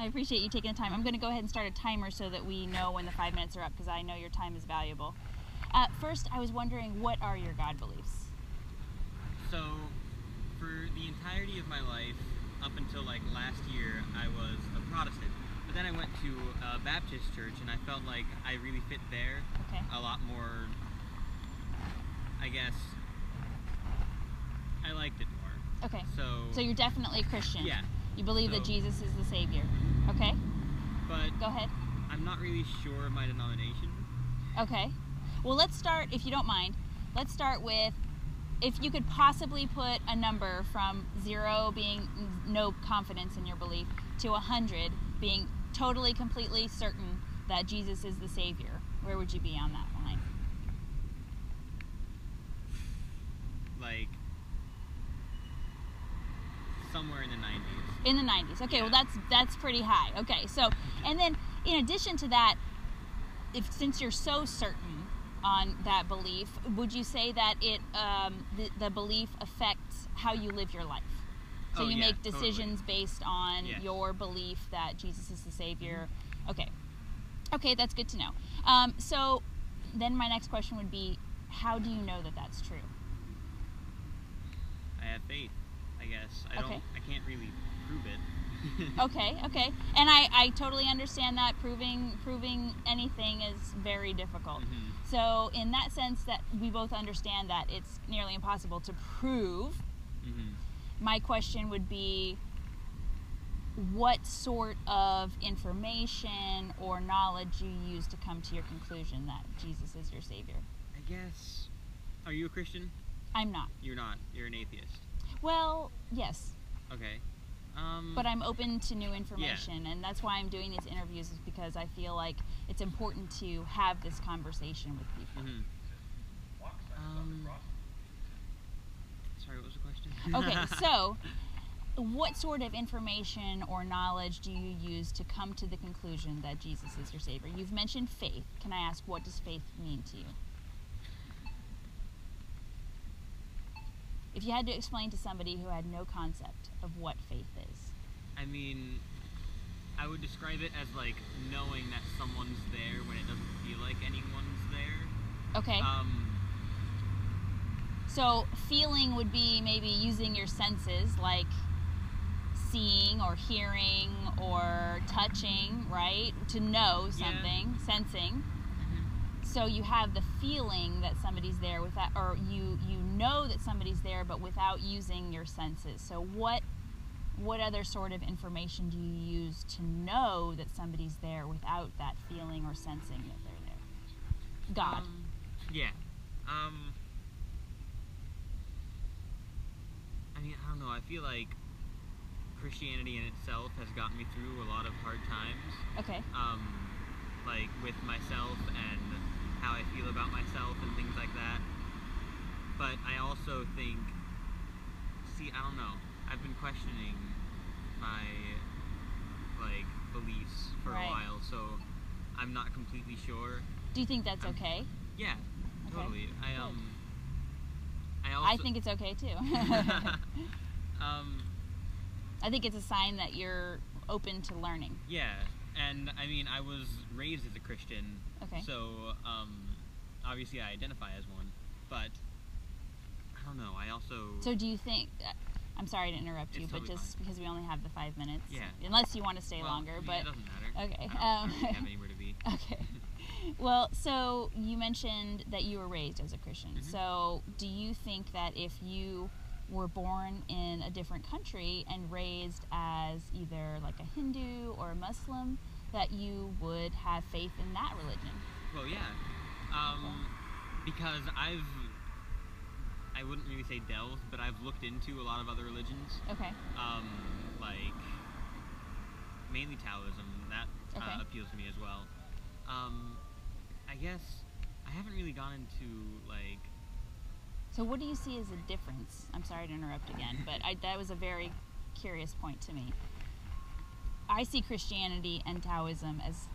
I appreciate you taking the time. I'm going to go ahead and start a timer so that we know when the 5 minutes are up, because I know your time is valuable. First, I was wondering, what are your God beliefs? So, for the entirety of my life, up until like last year, I was a Protestant. But then I went to a Baptist church, and I felt like I really fit there. Okay. A lot more, I guess, I liked it more. Okay. So you're definitely a Christian. Yeah. You believe that Jesus is the Savior. Okay. But go ahead. I'm not really sure of my denomination. Okay. Well, let's start, if you don't mind, let's start with, if you could possibly put a number from 0 being no confidence in your belief to 100 being totally, completely certain that Jesus is the Savior, where would you be on that line? Like, somewhere in the 90s. In the 90s. Okay, Yeah. well that's pretty high. Okay, so, and then in addition to that, since you're so certain on that belief, would you say that it the belief affects how you live your life? So you make decisions based on your belief that Jesus is the Savior. Mm-hmm. Okay. Okay, that's good to know. So then my next question would be, how do you know that that's true? I have faith, I guess. I can't really prove it. Okay. And I totally understand that proving anything is very difficult. Mm-hmm. So in that sense that we both understand that it's nearly impossible to prove, mm-hmm. my question would be, what sort of information or knowledge you use to come to your conclusion that Jesus is your Savior? I guess, are you a Christian? I'm not. You're not. You're an atheist. Well, yes. Okay. But I'm open to new information, and that's why I'm doing these interviews, is because I feel like it's important to have this conversation with people. Mm-hmm. Sorry, what was the question? Okay, so what sort of information or knowledge do you use to come to the conclusion that Jesus is your Savior? You've mentioned faith. Can I ask, what does faith mean to you? If you had to explain to somebody who had no concept of what faith is. I mean, I would describe it as like knowing that someone's there when it doesn't feel like anyone's there. Okay. So feeling would be maybe using your senses, like seeing or hearing or touching, right? To know something, sensing. So you have the feeling that somebody's there without, or you know that somebody's there, but without using your senses. So what other sort of information do you use to know that somebody's there without that feeling or sensing that they're there? God. I mean, I don't know. I feel like Christianity in itself has gotten me through a lot of hard times. Okay. Like with myself and how I feel about myself and things like that. But I also think, I don't know, I've been questioning my, like, beliefs for a while, so I'm not completely sure. Do you think that's okay? Yeah, totally. Okay. I think it's okay, too. I think it's a sign that you're open to learning. Yeah, and, I mean, I was raised as a Christian, so, obviously I identify as one, but I don't know, I also... So do you think... I'm sorry to interrupt you, but just because we only have the 5 minutes. Yeah. Unless you want to stay longer, but... it doesn't matter. Okay. I don't really have anywhere to be. Okay. Well, so you mentioned that you were raised as a Christian. Mm-hmm. So do you think that if you were born in a different country and raised as either like a Hindu or a Muslim, that you would have faith in that religion? Well, yeah. Because I wouldn't really say delved, but I've looked into a lot of other religions. Okay. Like, mainly Taoism. That appeals to me as well. I guess I haven't really gone into, like... So what do you see as a difference? I'm sorry to interrupt again, but that was a very curious point to me. I see Christianity and Taoism as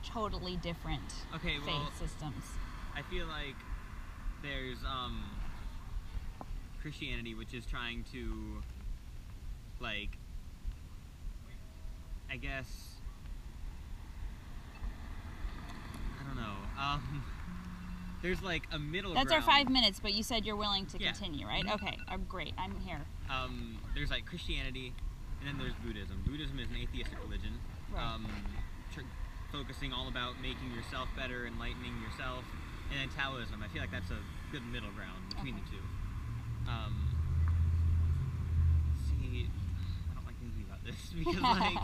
totally different faith systems. I feel like there's Christianity, which is trying to, like, I guess, I don't know. There's like a middle That's ground. our 5 minutes, but you said you're willing to Yeah. continue, right? Mhm. Okay, great. I'm here. There's like Christianity, and then there's Buddhism. Buddhism is an atheistic religion, Right. focusing all about making yourself better, enlightening yourself. And then Taoism, I feel like that's a good middle ground between the two. See, I don't like thinking about this because like,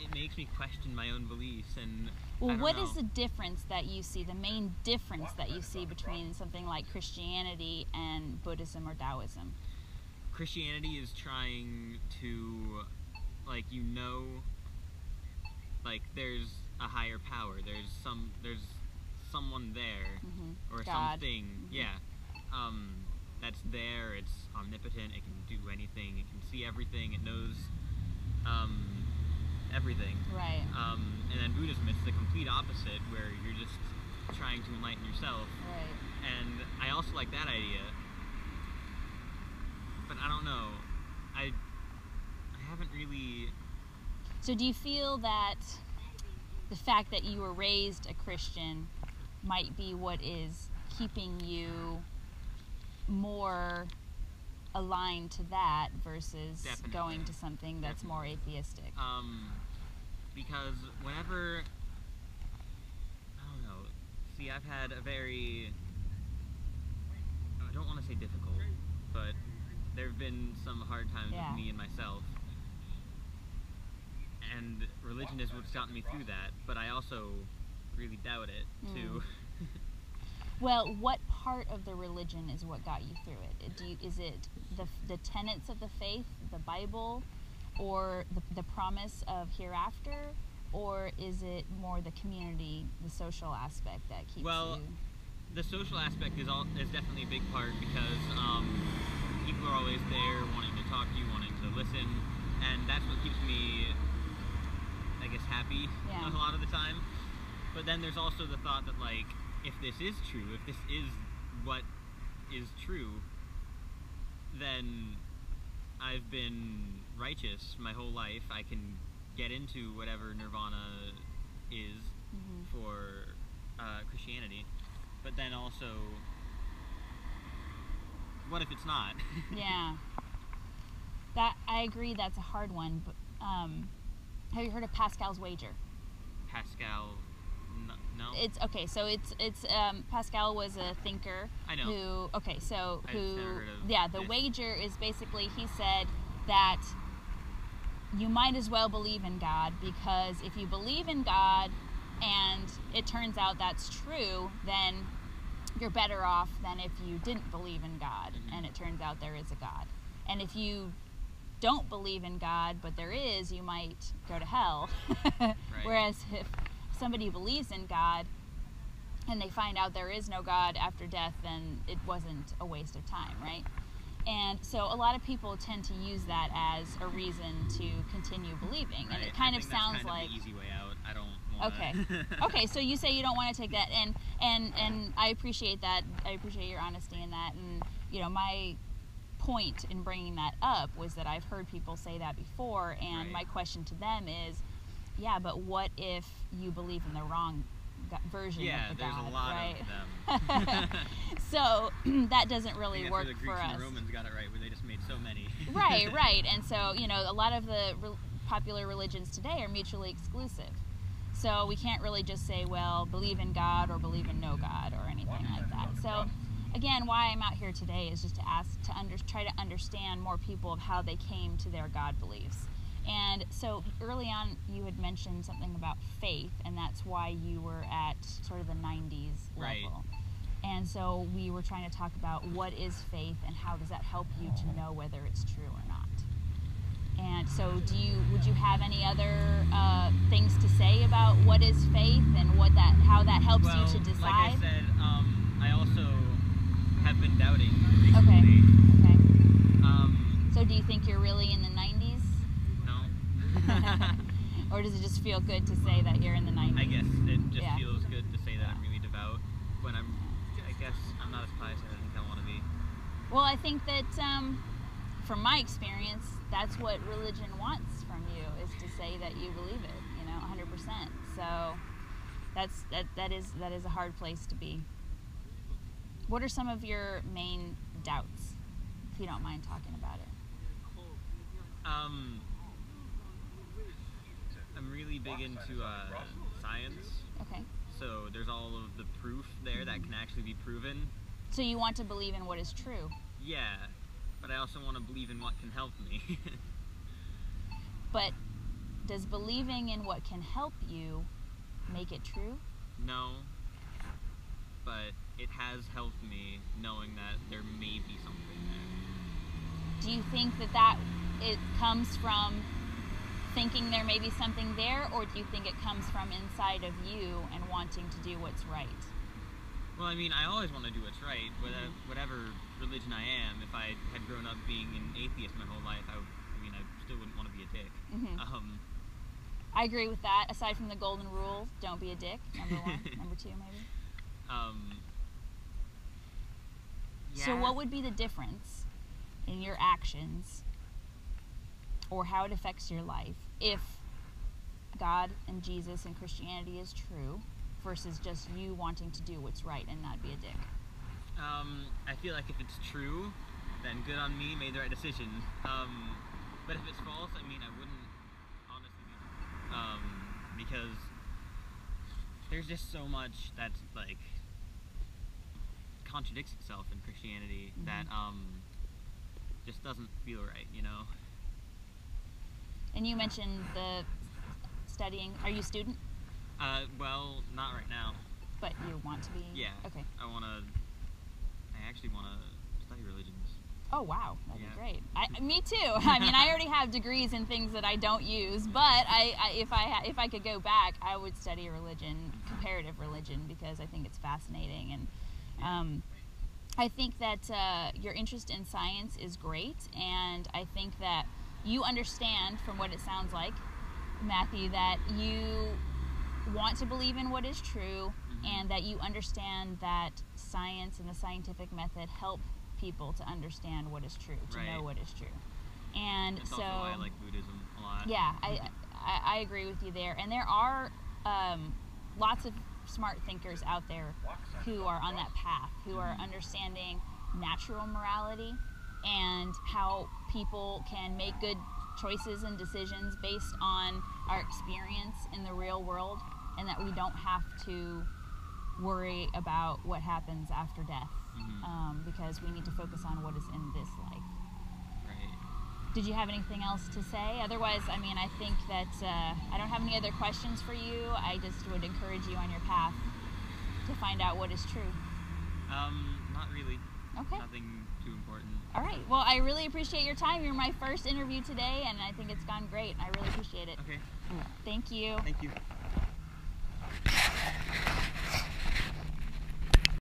it makes me question my own beliefs and. Well, what is the difference that you see, the main difference that you see between something like Christianity and Buddhism or Taoism? Christianity is trying to, like, like there's a higher power. There's someone there, or God. something. Yeah. That's there. It's omnipotent. It can do anything. It can see everything. It knows everything. Right. And then Buddhism, it's the complete opposite, where you're just trying to enlighten yourself. Right. And I also like that idea. But I don't know. I haven't really. So do you feel that the fact that you were raised a Christian might be what is keeping you more aligned to that versus Definitely. going to something that's more atheistic? Because whenever, I don't know, see, I've had a very, I don't want to say difficult, but there have been some hard times with me and myself, and religion is what's gotten me through that, but I also really doubt it, too. Well, what part of the religion is what got you through it? Is it the tenets of the faith, the Bible, or the promise of hereafter, or is it more the community, the social aspect that keeps you? The social aspect is definitely a big part because people are always there wanting to talk to you, wanting to listen, and that's what keeps me, I guess, happy a lot of the time. But then there's also the thought that, like, if this is true, if this is what is true, then I've been righteous my whole life. I can get into whatever nirvana is for Christianity. But then also, what if it's not? Yeah. That, I agree, that's a hard one. But have you heard of Pascal's wager? Pascal, no. It's okay. So it's Pascal was a thinker. I know. Who okay. So I've never heard of the this. wager is basically, he said that you might as well believe in God, because if you believe in God and it turns out that's true, then you're better off than if you didn't believe in God and it turns out there is a God. And if you don't believe in God but there is, you might go to hell. Right. Whereas if somebody believes in God and they find out there is no God after death, then it wasn't a waste of time, right? And so a lot of people tend to use that as a reason to continue believing. Right. And it kind I of think that's sounds kind like of the easy way out. I don't want okay. Okay, so you say you don't want to take that, and I appreciate that. I appreciate your honesty in that. And you know, my point in bringing that up was that I've heard people say that before, and Right. my question to them is, yeah, but what if you believe in the wrong version of the there's God, a lot right? of them. So that doesn't really work the for Greeks us. and Romans got it right, where they just made so many. Right. And so, you know, a lot of the popular religions today are mutually exclusive. So we can't really just say, well, believe in God or believe in no God or anything like that. So again, why I'm out here today is just to try to understand more people of how they came to their God beliefs. And so early on you had mentioned something about faith, and that's why you were at sort of the 90s level. Right. And so we were trying to talk about what is faith and how does that help you to know whether it's true or not. And so would you have any other things to say about what is faith and how that helps you to decide? Like I said, I also have been doubting Okay. recently. So do you think you're really in the 90s? No. Or does it just feel good to say that you're in the 90s? I guess it just feels good to say that I'm really devout when I guess I'm not as pious as I think I want to be. Well, I think that from my experience, that's what religion wants from you, is to say that you believe it, 100%. So that is a hard place to be. What are some of your main doubts, if you don't mind talking about it? I'm really big into science. Okay. So there's all of the proof there that can actually be proven. So you want to believe in what is true? Yeah, but I also want to believe in what can help me. But does believing in what can help you make it true? No, but it has helped me knowing that there may be something there. Do you think that it comes from thinking there may be something there, or do you think it comes from inside of you and wanting to do what's right? Well, I mean, I always want to do what's right, whatever religion I am. If I had grown up being an atheist my whole life, I still wouldn't want to be a dick. Mm-hmm. I agree with that. Aside from the golden rule, don't be a dick, number 1. Number 2, maybe? Yeah. So what would be the difference in your actions or how it affects your life if God and Jesus and Christianity is true versus just you wanting to do what's right and not be a dick? I feel like if it's true, then good on me, made the right decision. But if it's false, I wouldn't honestly be, because there's just so much that's like contradicts itself in Christianity that just doesn't feel right, And you mentioned the studying. Are you a student? Well, not right now. But you want to be? Yeah. Okay. I actually want to study religions. Oh, wow. That'd be great. Me too. I already have degrees in things that I don't use, but if I could go back, I would study religion, comparative religion, because I think it's fascinating. And I think that your interest in science is great, and I think that you understand, from what it sounds like, Matthew, that you want to believe in what is true, and that you understand that science and the scientific method help people to understand what is true, to know what is true. And that's so also why I like Buddhism a lot. Yeah, I agree with you there. And there are lots of smart thinkers out there who are on that path, who are understanding natural morality and how people can make good choices and decisions based on our experience in the real world, and that we don't have to worry about what happens after death, because we need to focus on what is in this life. Right. Did you have anything else to say? Otherwise, I think that I don't have any other questions for you. I just would encourage you on your path to find out what is true. Not really. Okay. Nothing too important. All right. Well, I really appreciate your time. You're my first interview today, and I think it's gone great. I really appreciate it. Okay. Thank you. Thank you.